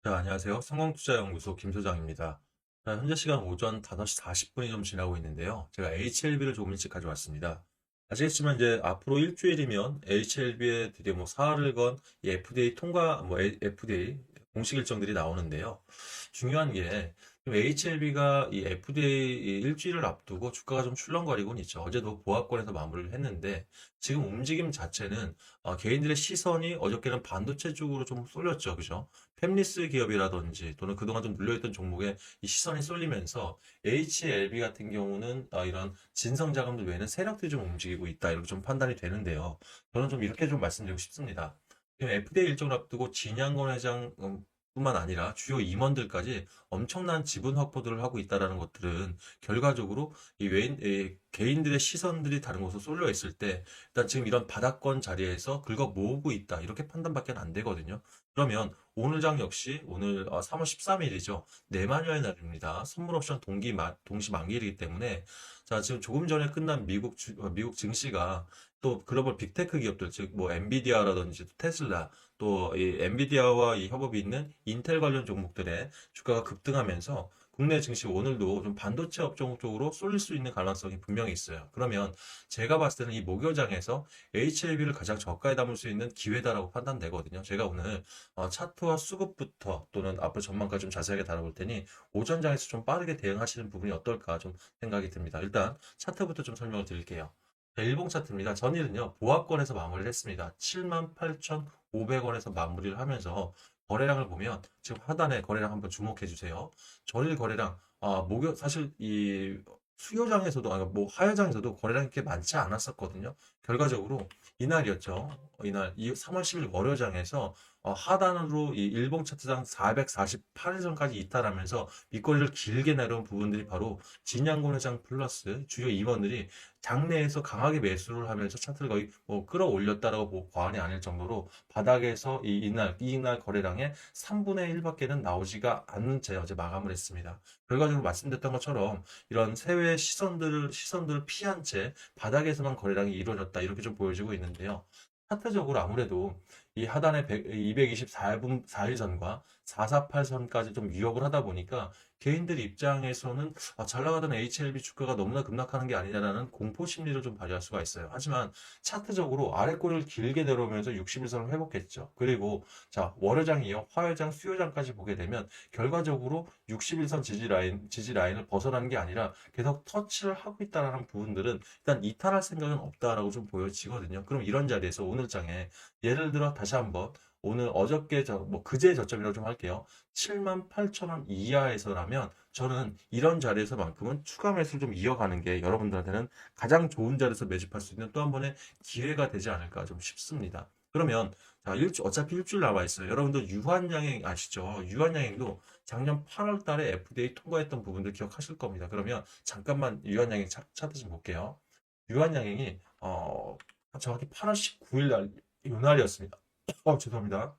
네, 안녕하세요. 성공투자연구소 김 소장입니다. 현재 시간 오전 5시 40분이 좀 지나고 있는데요. 제가 HLB를 조금 일찍 가져왔습니다. 아시겠지만 이제 앞으로 일주일이면 HLB에 드디어 뭐 사활을 건 이 FDA 통과, FDA 공식 일정들이 나오는데요. 중요한 게 HLB가 이 FDA 일주일을 앞두고 주가가 좀 출렁거리곤 있죠. 어제도 보합권에서 마무리를 했는데 지금 움직임 자체는 개인들의 시선이 어저께는 반도체 쪽으로 좀 쏠렸죠. 그죠? 팹리스 기업이라든지 또는 그동안 좀 눌려있던 종목에 이 시선이 쏠리면서 HLB 같은 경우는 이런 진성자금들 외에는 세력들이 좀 움직이고 있다 이렇게 좀 판단이 되는데요. 저는 좀 이렇게 좀 말씀드리고 싶습니다. 지금 FDA 일정을 앞두고 진양건 회장 뿐만 아니라 주요 임원들까지 엄청난 지분 확보들을 하고 있다는 것들은 결과적으로 이 개인들의 시선들이 다른 곳으로 쏠려 있을 때 일단 지금 이런 바닥권 자리에서 긁어 모으고 있다 이렇게 판단밖에 안 되거든요. 그러면 오늘 장 역시 오늘 3월 13일이죠. 내만여의 날입니다. 선물 옵션 동시 만기이기 때문에 자, 지금 조금 전에 끝난 미국 증시가 또 글로벌 빅테크 기업들 즉 뭐 엔비디아라든지 테슬라 또 이 엔비디아와 이 협업이 있는 인텔 관련 종목들의 주가가 급등하면서 국내 증시 오늘도 좀 반도체 업종 쪽으로 쏠릴 수 있는 가능성이 분명히 있어요. 그러면 제가 봤을 때는 이 목요장에서 HLB를 가장 저가에 담을 수 있는 기회다라고 판단되거든요. 제가 오늘 차트와 수급부터 또는 앞으로 전망까지 좀 자세하게 다뤄볼 테니 오전장에서 좀 빠르게 대응하시는 부분이 어떨까 좀 생각이 듭니다. 일단 차트부터 좀 설명을 드릴게요. 자, 일봉 차트입니다. 전일은요, 보합권에서 마무리를 했습니다. 78,500원에서 마무리를 하면서 거래량을 보면 지금 하단에 거래량 한번 주목해 주세요. 전일 거래량, 사실 이 수요장에서도, 뭐 하여장에서도 거래량이 그렇게 많지 않았었거든요. 결과적으로 이날이었죠. 이날, 3월 10일 월요장에서 하단으로 이 일봉 차트상 448일선까지 이탈하면서 밑거리를 길게 내려온 부분들이 바로 진양곤 회장 플러스 주요 임원들이 장내에서 강하게 매수를 하면서 차트를 거의 뭐 끌어올렸다라고 보고 과언이 아닐 정도로 바닥에서 이날 거래량의 3분의 1밖에는 나오지가 않는 채 어제 마감을 했습니다. 결과적으로 말씀드렸던 것처럼 이런 세외 시선들을 피한 채 바닥에서만 거래량이 이루어졌다 이렇게 좀 보여지고 있는데요. 차트적으로 아무래도 이 하단의 224분 4일선과 448선까지 좀 위협을 하다 보니까 개인들 입장에서는 잘 나가던 HLB 주가가 너무나 급락하는 게 아니냐라는 공포 심리를 좀 발휘할 수가 있어요. 하지만 차트적으로 아래 꼬리를 길게 내려오면서 61선을 회복했죠. 그리고 자, 월요장 이어 화요장, 수요장까지 보게 되면 결과적으로 61선 지지 라인을 벗어나는 게 아니라 계속 터치를 하고 있다는 부분들은 일단 이탈할 생각은 없다라고 좀 보여지거든요. 그럼 이런 자리에서 오늘 장에 예를 들어 다시 한번 오늘 어저께 뭐 그제 저점이라고 좀 할게요. 78,000원 이하에서라면 저는 이런 자리에서만큼은 추가 매수를 좀 이어가는 게 여러분들한테는 가장 좋은 자리에서 매집할 수 있는 또 한 번의 기회가 되지 않을까 좀 싶습니다. 그러면 자, 어차피 일주일 남아 있어요. 여러분들 유한양행 아시죠? 유한양행도 작년 8월 달에 FDA 통과했던 부분들 기억하실 겁니다. 그러면 잠깐만 유한양행 차트 좀 볼게요. 유한양행이 정확히 8월 19일 날 요날이었습니다. 죄송합니다.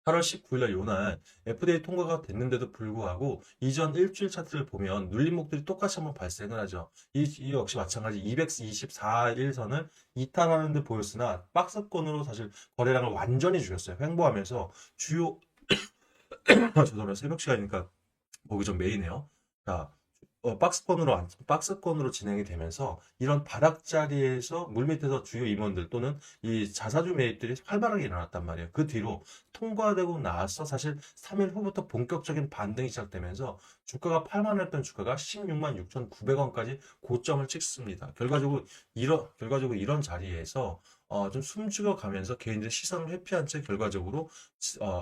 8월 19일 날 요날 FDA 통과가 됐는데도 불구하고 이전 일주일 차트를 보면 눌림목들이 똑같이 한번 발생을 하죠. 이 역시 마찬가지 224일선을 이탈하는 데 보였으나 박스권으로 사실 거래량을 완전히 줄였어요. 횡보하면서 주요 죄송합니다. 새벽 시간이니까 보기 좀 메이네요. 자, 박스권으로 진행이 되면서 이런 바닥 자리에서 물밑에서 주요 임원들 또는 이 자사주 매입들이 활발하게 일어났단 말이에요. 그 뒤로 통과되고 나서 사실 3일 후부터 본격적인 반등이 시작되면서 주가가 8만 원이었던 주가가 16만 6,900원까지 고점을 찍습니다. 결과적으로 이런 자리에서 좀 숨죽여 가면서 개인들의 시선을 회피한 채 결과적으로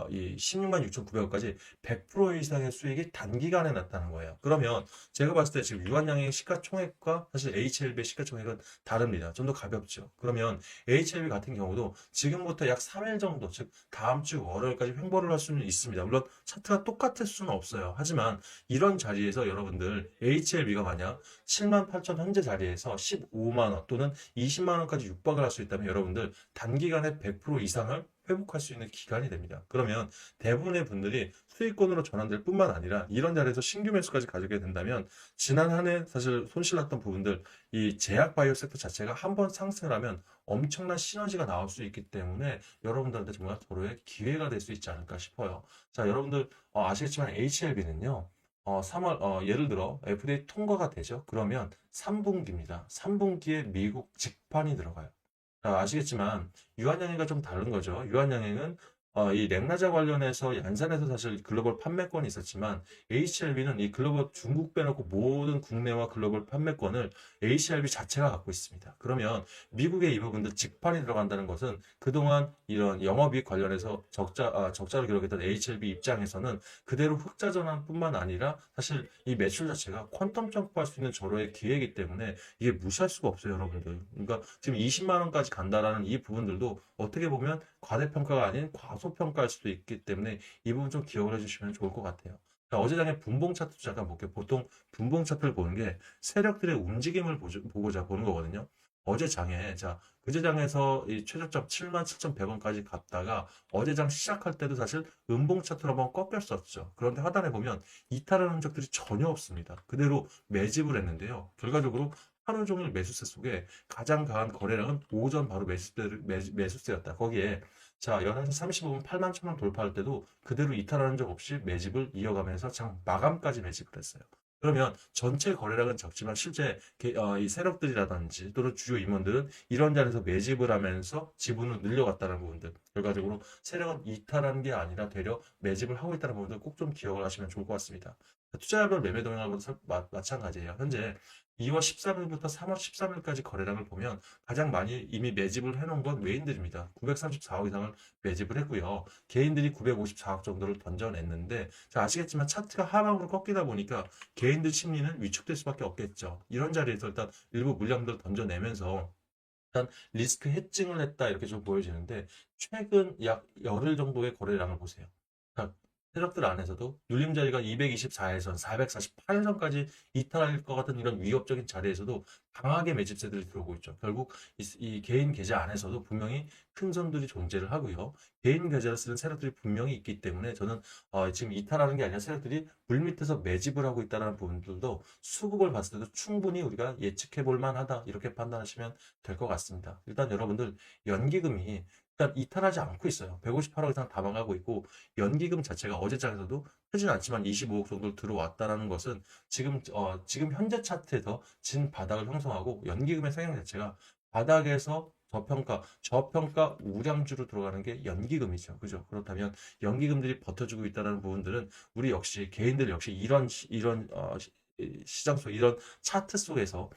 이 16만 6,900원까지 100% 이상의 수익이 단기간에 났다는 거예요. 그러면 제가 봤을 때 지금 유한양의 시가총액과 사실 HLB의 시가총액은 다릅니다. 좀 더 가볍죠. 그러면 HLB 같은 경우도 지금부터 약 3일 정도, 즉 다음 주 월요일까지 횡보를 할 수는 있습니다. 물론 차트가 똑같을 수는 없어요. 하지만 이런 자리에서 여러분들 HLB가 만약 7만 8천 현재 자리에서 15만 원 또는 20만 원까지 육박을 할 수 있다면 여러분들 단기간에 100% 이상을 회복할 수 있는 기간이 됩니다. 그러면 대부분의 분들이 수익권으로 전환될 뿐만 아니라 이런 자리에서 신규 매수까지 가지게 된다면 지난 한 해 사실 손실났던 부분들 이 제약 바이오 섹터 자체가 한번 상승을 하면 엄청난 시너지가 나올 수 있기 때문에 여러분들한테 정말 도로의 기회가 될 수 있지 않을까 싶어요. 자, 여러분들 아시겠지만 HLB는요. 3월 예를 들어 FDA 통과가 되죠. 그러면 3분기입니다. 3분기에 미국 직판이 들어가요. 아시겠지만 유한양행과 좀 다른 거죠. 유한양행은 이 렉나자 관련해서 얀산에서 사실 글로벌 판매권이 있었지만 HLB는 이 글로벌 중국 빼놓고 모든 국내와 글로벌 판매권을 HLB 자체가 갖고 있습니다. 그러면 미국의 이 부분들 직판이 들어간다는 것은 그동안 이런 영업이익 관련해서 적자를 기록했던 HLB 입장에서는 그대로 흑자 전환뿐만 아니라 사실 이 매출 자체가 퀀텀 점프할 수 있는 저로의 기회이기 때문에 이게 무시할 수가 없어요, 여러분들. 그러니까 지금 20만 원까지 간다라는 이 부분들도 어떻게 보면 과대평가가 아닌 과소평가할 수도 있기 때문에 이 부분 좀 기억을 해주시면 좋을 것 같아요. 자, 어제장에 분봉 차트 잠깐 볼게요. 보통 분봉 차트를 보는 게 세력들의 움직임을 보고자 보는 거거든요. 어제 장에, 자, 그제 장에서 이 최저점 77,100원까지 갔다가 어제 장 시작할 때도 사실 음봉 차트로 한번 꺾였었죠. 그런데 하단에 보면 이탈하는 흔적들이 전혀 없습니다. 그대로 매집을 했는데요. 결과적으로 하루 종일 매수세 속에 가장 강한 거래량은 오전 바로 매수세였다. 거기에 자, 11시 35분 8만 천원 돌파할 때도 그대로 이탈하는 적 없이 매집을 이어가면서 장 마감까지 매집을 했어요. 그러면 전체 거래량은 적지만 실제 이 세력들이라든지 또는 주요 임원들은 이런 자리에서 매집을 하면서 지분을 늘려갔다는 부분들. 결과적으로 세력은 이탈한 게 아니라 되려 매집을 하고 있다는 부분들 꼭 좀 기억을 하시면 좋을 것 같습니다. 투자별 매매 동향하고도 마찬가지예요. 현재 2월 13일부터 3월 13일까지 거래량을 보면 가장 많이 이미 매집을 해놓은 건 외인들입니다. 934억 이상을 매집을 했고요. 개인들이 954억 정도를 던져냈는데 자, 아시겠지만 차트가 하방으로 꺾이다 보니까 개인들 심리는 위축될 수밖에 없겠죠. 이런 자리에서 일단 일부 물량들을 던져내면서 일단 리스크 해칭을 했다 이렇게 좀 보여지는데 최근 약 열흘 정도의 거래량을 보세요. 자, 세력들 안에서도 눌림 자리가 224일선, 448일선까지 이탈할 것 같은 이런 위협적인 자리에서도 강하게 매집세들이 들어오고 있죠. 결국 이 개인 계좌 안에서도 분명히 큰 손들이 존재를 하고요. 개인 계좌를 쓰는 세력들이 분명히 있기 때문에 저는 지금 이탈하는 게 아니라 세력들이 물밑에서 매집을 하고 있다는 부분들도 수급을 봤을 때도 충분히 우리가 예측해 볼 만하다 이렇게 판단하시면 될 것 같습니다. 일단 여러분들 연기금이 일단 이탈하지 않고 있어요. 158억 이상 담아가고 있고 연기금 자체가 어제장에서도 크진 않지만 25억 정도 들어왔다는 것은 지금 현재 차트에서 진 바닥을 형성하고 연기금의 성향 자체가 바닥에서 저평가 우량주로 들어가는 게 연기금이죠. 그죠? 그렇다면 연기금들이 버텨주고 있다는 부분들은 우리 역시 개인들 역시 이런 시장 속 이런 차트 속에서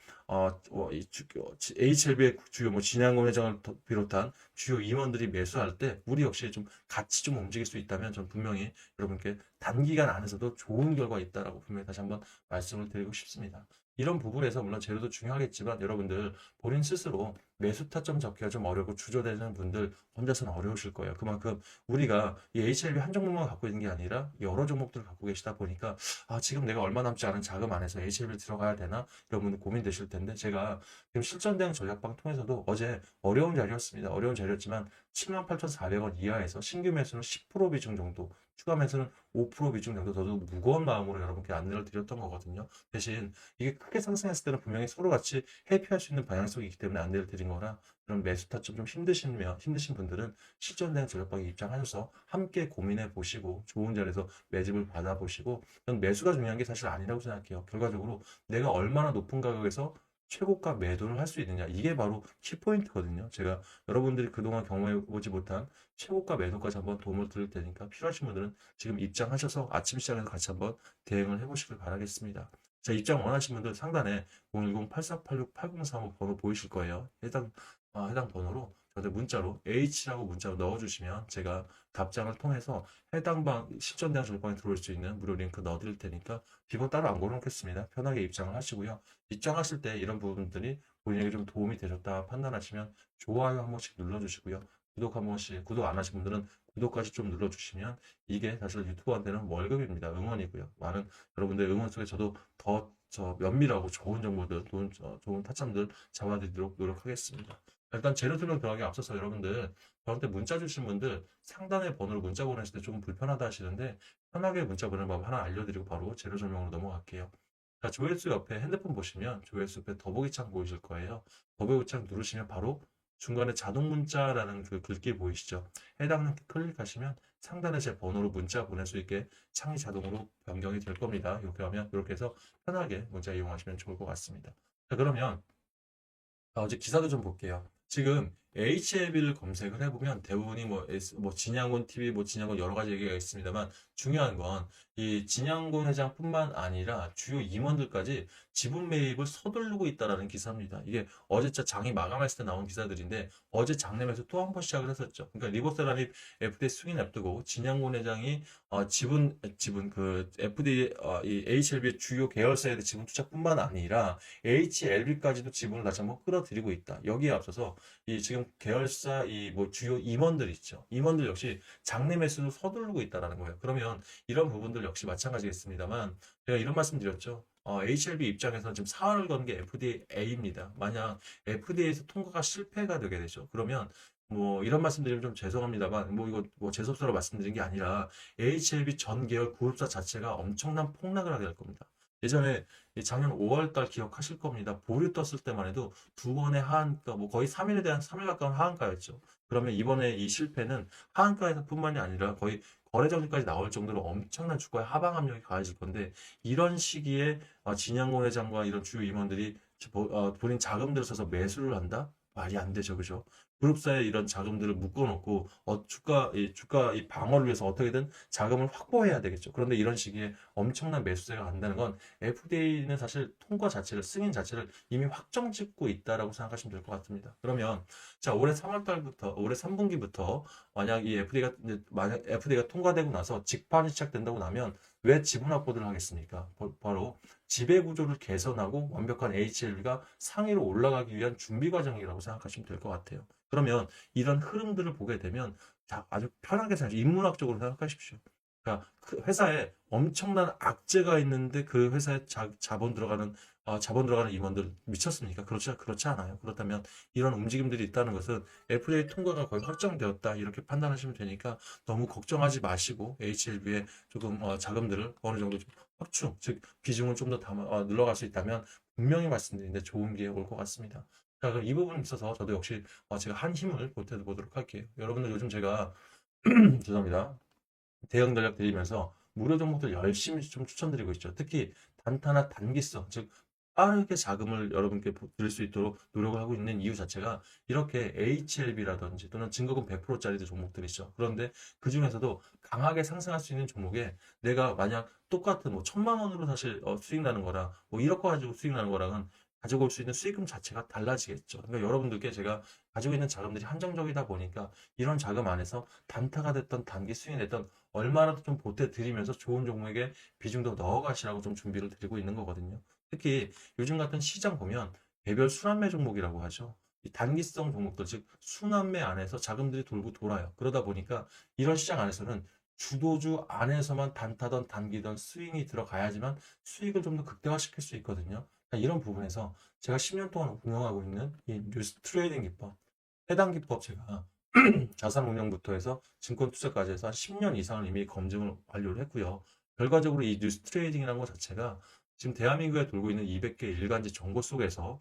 HLB의 주요 진양금 회장을 비롯한 주요 임원들이 매수할 때 우리 역시 좀 같이 좀 움직일 수 있다면 전 분명히 여러분께 단기간 안에서도 좋은 결과 있다라고 분명히 다시 한번 말씀을 드리고 싶습니다. 이런 부분에서 물론 재료도 중요하겠지만 여러분들 본인 스스로 매수 타점 잡기가 좀 어렵고 주저되는 분들 혼자서는 어려우실 거예요. 그만큼 우리가 이 HLB 한 종목만 갖고 있는 게 아니라 여러 종목들을 갖고 계시다 보니까 지금 내가 얼마 남지 않은 자금 안에서 HLB 들어가야 되나? 이런 분들 고민되실 텐데 제가 지금 실전대응 전략방 통해서도 어제 어려운 자리였습니다. 어려운 자리였지만 78,400원 이하에서 신규 매수는 10% 비중 정도, 추가 매수는 5% 비중 정도 더도 무거운 마음으로 여러분께 안내를 드렸던 거거든요. 대신 이게 크게 상승했을 때는 분명히 서로 같이 회피할 수 있는 방향성이기 때문에 안내를 드린 거라 그런 매수 타점 좀 힘드신 분들은 실전대응 전략방에 입장하셔서 함께 고민해 보시고 좋은 자리에서 매집을 받아보시고 전 매수가 중요한 게 사실 아니라고 생각해요. 결과적으로 내가 얼마나 높은 가격에서 최고가 매도를 할 수 있느냐 이게 바로 키포인트거든요. 제가 여러분들이 그동안 경험해 보지 못한 최고가 매도까지 한번 도움을 드릴 테니까 필요하신 분들은 지금 입장하셔서 아침 시장에서 같이 한번 대응을 해보시길 바라겠습니다. 자, 입장 원하시는 분들 상단에 010-8486-8035 번호 보이실 거예요. 해당 번호로 저한테 문자로 H라고 문자로 넣어주시면 제가 답장을 통해서 해당 방 실전대응 전방에 들어올 수 있는 무료 링크 넣어드릴 테니까 비번 따로 안 걸어놓겠습니다. 편하게 입장을 하시고요. 입장하실 때 이런 부분들이 본인에게 좀 도움이 되셨다 판단하시면 좋아요 한 번씩 눌러주시고요. 구독 한 번씩, 구독 안 하신 분들은 구독까지 좀 눌러주시면 이게 사실 유튜버한테는 월급입니다. 응원이고요. 많은 여러분들 응원 속에 저도 더 면밀하고 좋은 정보들, 좋은 타점들 잡아드리도록 노력하겠습니다. 일단 재료 설명 들어가기 앞서서 여러분들 저한테 문자 주신 분들 상단의 번호로 문자 보내실 때 조금 불편하다 하시는데 편하게 문자 보내는 법 하나 알려드리고 바로 재료 설명으로 넘어갈게요. 자, 조회수 옆에 핸드폰 보시면 조회수 옆에 더보기 창 보이실 거예요. 더보기 창 누르시면 바로 중간에 자동 문자라는 그 글귀 보이시죠? 해당 클릭하시면 상단에 제 번호로 문자 보낼 수 있게 창이 자동으로 변경이 될 겁니다. 이렇게 하면 이렇게 해서 편하게 문자 이용하시면 좋을 것 같습니다. 자, 그러면 어제 기사도 좀 볼게요. 지금 HLB를 검색을 해보면 대부분이 뭐 진양곤 TV, 뭐 진양곤 여러 가지 얘기가 있습니다만 중요한 건 이 진양곤 회장뿐만 아니라 주요 임원들까지 지분 매입을 서두르고 있다라는 기사입니다. 이게 어제 장이 마감했을 때 나온 기사들인데 어제 장내에서 또 한 번 시작을 했었죠. 그러니까 리버설란입 FDA 승인 앞두고 진양곤 회장이 지분 그 FDA 이 HLB의 주요 계열사에 대한 지분 투자뿐만 아니라 HLB까지도 지분을 다시 한번 끌어들이고 있다. 여기에 앞서서 이 지금 계열사 이 뭐 주요 임원들 있죠. 임원들 역시 장내 매수를 서두르고 있다라는 거예요. 그러면 이런 부분들 역시 마찬가지겠습니다만 제가 이런 말씀 드렸죠. HLB 입장에서는 지금 사활을 건 게 FDA입니다. 만약 FDA에서 통과가 실패가 되게 되죠. 그러면 뭐 이런 말씀드리면 좀 죄송합니다만 뭐 이거 뭐 재수없어서 말씀드린 게 아니라 HLB 전 계열 구급사 자체가 엄청난 폭락을 하게 될 겁니다. 예전에 작년 5월 달 기억하실 겁니다. 보류 떴을 때만 해도 두 번의 하한가, 뭐 거의 3일에 대한 3일 가까운 하한가였죠. 그러면 이번에 이 실패는 하한가에서뿐만이 아니라 거의 거래 정지까지 나올 정도로 엄청난 주가의 하방 압력이 가해질 건데 이런 시기에 진양곤 회장과 이런 주요 임원들이 본인 자금들을 써서 매수를 한다? 말이 안 되죠, 그죠? 그룹사에 이런 자금들을 묶어놓고 주가 이 방어를 위해서 어떻게든 자금을 확보해야 되겠죠. 그런데 이런 시기에 엄청난 매수세가 간다는 건 FDA는 사실 통과 자체를 승인 자체를 이미 확정 짓고 있다라고 생각하시면 될 것 같습니다. 그러면 자 올해 3월 달부터 올해 3분기부터 만약 FDA가 통과되고 나서 직판이 시작된다고 나면 왜 지분 확보를 하겠습니까? 바로 지배 구조를 개선하고 완벽한 HLB가 상위로 올라가기 위한 준비 과정이라고 생각하시면 될 것 같아요. 그러면 이런 흐름들을 보게 되면 아주 편하게 인문학적으로 생각하십시오. 그러니까 그 회사에 엄청난 악재가 있는데 그 회사에 자본 들어가는 임원들 미쳤습니까? 그렇지 않아요. 그렇다면 이런 움직임들이 있다는 것은 FDA 통과가 거의 확정되었다 이렇게 판단하시면 되니까 너무 걱정하지 마시고 HLB에 조금 자금들을 어느 정도 좀 확충, 즉 비중을 좀 더 늘러갈 수 있다면 분명히 말씀드리는데 좋은 기회 올 것 같습니다. 자, 그럼 이 부분에 있어서 저도 역시 제가 한 힘을 보태보도록 할게요. 여러분들 요즘 제가 죄송합니다. 대응 전략 드리면서 무료 종목들 열심히 좀 추천드리고 있죠. 특히 단타나 단기성, 즉 빠르게 자금을 여러분께 드릴 수 있도록 노력을 하고 있는 이유 자체가 이렇게 HLB라든지 또는 증거금 100%짜리 종목들이죠. 그런데 그 중에서도 강하게 상승할 수 있는 종목에 내가 만약 똑같은 뭐 1,000만 원으로 사실 수익 나는 거랑 뭐 1억 가지고 수익 나는 거랑은 가지고 올 수 있는 수익금 자체가 달라지겠죠. 그러니까 여러분들께 제가 가지고 있는 자금들이 한정적이다 보니까 이런 자금 안에서 단타가 됐던 단기 수익이 됐던 얼마라도 좀 보태드리면서 좋은 종목에 비중도 넣어가시라고 좀 준비를 드리고 있는 거거든요. 특히 요즘 같은 시장 보면 개별 순환매 종목이라고 하죠. 이 단기성 종목들, 즉 순환매 안에서 자금들이 돌고 돌아요. 그러다 보니까 이런 시장 안에서는 주도주 안에서만 단타던 단기던 스윙이 들어가야지만 수익을 좀 더 극대화시킬 수 있거든요. 이런 부분에서 제가 10년 동안 운영하고 있는 이 뉴스 트레이딩 기법, 해당 기법 제가 자산 운용부터 해서 증권 투자까지 해서 한 10년 이상을 이미 검증을 완료를 했고요. 결과적으로 이 뉴스 트레이딩이라는 것 자체가 지금 대한민국에 돌고 있는 200개 일간지 정보 속에서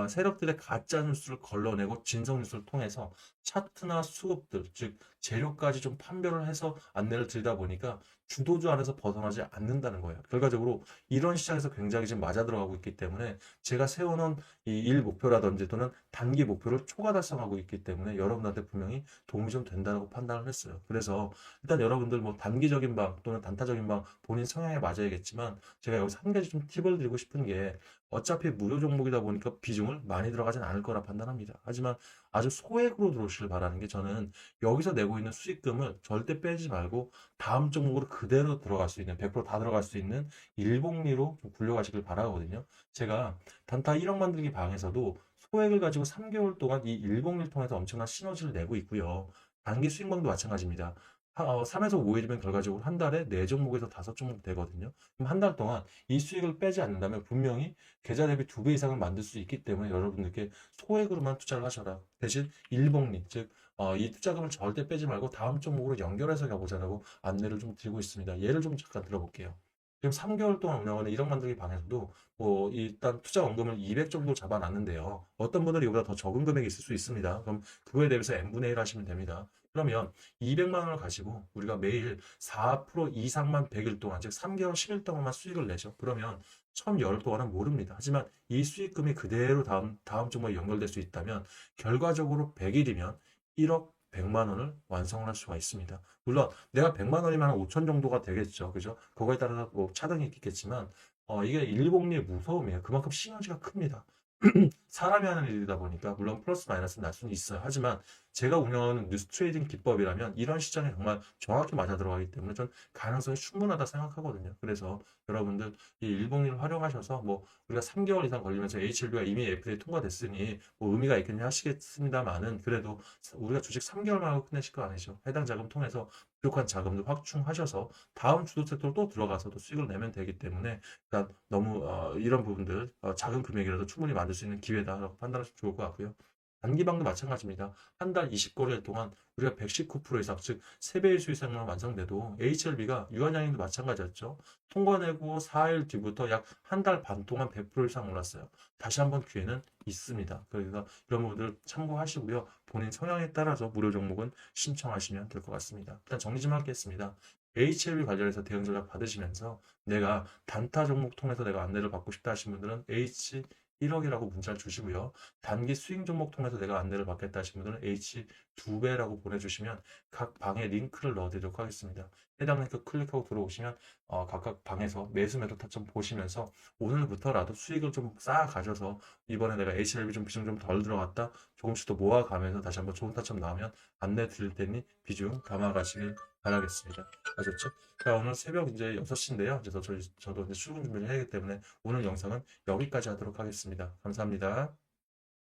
세력들의 가짜 뉴스를 걸러내고 진성 뉴스를 통해서 차트나 수급들, 즉 재료까지 좀 판별을 해서 안내를 드리다 보니까 주도주 안에서 벗어나지 않는다는 거예요. 결과적으로 이런 시장에서 굉장히 지금 맞아 들어가고 있기 때문에 제가 세워놓은 이 일 목표라든지 또는 단기 목표를 초과 달성하고 있기 때문에 여러분한테 분명히 도움이 좀 된다고 판단을 했어요. 그래서 일단 여러분들 뭐 단기적인 방 또는 단타적인 방 본인 성향에 맞아야겠지만 제가 여기서 한 가지 좀 팁을 드리고 싶은 게 어차피 무료 종목이다 보니까 비중을 많이 들어가진 않을 거라 판단합니다. 하지만 아주 소액으로 들어오시길 바라는 게 저는 여기서 내고 있는 수익금을 절대 빼지 말고 다음 종목으로 그대로 들어갈 수 있는 100%다 들어갈 수 있는 일복리로 좀 굴려가시길 바라거든요. 제가 단타 1억 만들기 방에서도 소액을 가지고 3개월 동안 이 일복리를 통해서 엄청난 시너지를 내고 있고요. 단기 수익방도 마찬가지입니다. 3에서 5일이면 결과적으로 한 달에 4종목에서 5종목 되거든요. 그럼 한 달 동안 이 수익을 빼지 않는다면 분명히 계좌 대비 2배 이상을 만들 수 있기 때문에 여러분들께 소액으로만 투자를 하셔라. 대신 일복리, 즉 이 투자금을 절대 빼지 말고 다음 종목으로 연결해서 가보자라고 안내를 좀 드리고 있습니다. 예를 좀 잠깐 들어볼게요. 지금 3개월 동안 운영하는 1억 만들기 방에서도 뭐 일단 투자 원금을 200 정도 잡아놨는데요. 어떤 분들이 이보다 더 적은 금액이 있을 수 있습니다. 그럼 그거에 대해서 n분의 1 하시면 됩니다. 그러면 200만 원을 가지고 우리가 매일 4% 이상만 100일 동안, 즉 3개월 10일 동안만 수익을 내죠. 그러면 처음 열흘 동안은 모릅니다. 하지만 이 수익금이 그대로 다음 주에 연결될 수 있다면 결과적으로 100일이면 1억 100만 원을 완성을 할 수가 있습니다. 물론 내가 100만 원이면 5천 정도가 되겠죠. 그죠? 그거에 따라서 뭐 차등이 있겠지만 이게 일복리의 무서움이에요. 그만큼 시너지가 큽니다. 사람이 하는 일이다 보니까 물론 플러스 마이너스 날 수는 있어요. 하지만 제가 운영하는 뉴스 트레이딩 기법이라면 이런 시장에 정말 정확히 맞아 들어가기 때문에 전 가능성이 충분하다 생각하거든요. 그래서 여러분들 이 일봉리를 활용하셔서 뭐 우리가 3개월 이상 걸리면서 HLB가 이미 FDA 통과됐으니 뭐 의미가 있겠냐 하시겠습니다만은 그래도 우리가 주식 3개월만 하고 끝내실 거 아니죠. 해당 자금 통해서 부족한 자금을 확충하셔서 다음 주도 섹터로 또 들어가서도 수익을 내면 되기 때문에 그러니까 너무 이런 부분들 작은 금액이라도 충분히 만들 수 있는 기회다라고 판단하시면 좋을 것 같고요. 단기방도 마찬가지입니다. 한 달 20거래일 동안 우리가 119% 이상, 즉 3배의 수익성만 완성돼도 HLB가 유한양행도 마찬가지였죠. 통과내고 4일 뒤부터 약 한 달 반 동안 100% 이상 올랐어요. 다시 한번 기회는 있습니다. 그러니까 이런 부분들 참고하시고요. 본인 성향에 따라서 무료 종목은 신청하시면 될 것 같습니다. 일단 정리 좀 하겠습니다. HLB 관련해서 대응 전략 받으시면서 내가 단타 종목 통해서 내가 안내를 받고 싶다 하신 분들은 H 1억이라고 문자를 주시고요. 단기 스윙 종목 통해서 내가 안내를 받겠다 하신 분들은 H 2배라고 보내주시면 각 방에 링크를 넣어드리도록 하겠습니다. 해당 링크 클릭하고 들어오시면 각각 방에서 매수 매도 타점 보시면서 오늘부터라도 수익을 좀 쌓아 가셔서 이번에 내가 HLB 좀 비중 좀 덜 들어갔다 조금씩 더 모아가면서 다시 한번 좋은 타점 나오면 안내 드릴 테니 비중 담아가시길 바라겠습니다. 아셨죠? 자, 오늘 새벽 이제 6시인데요. 저도 이제 출근 준비를 해야 하기 때문에 오늘 영상은 여기까지 하도록 하겠습니다. 감사합니다.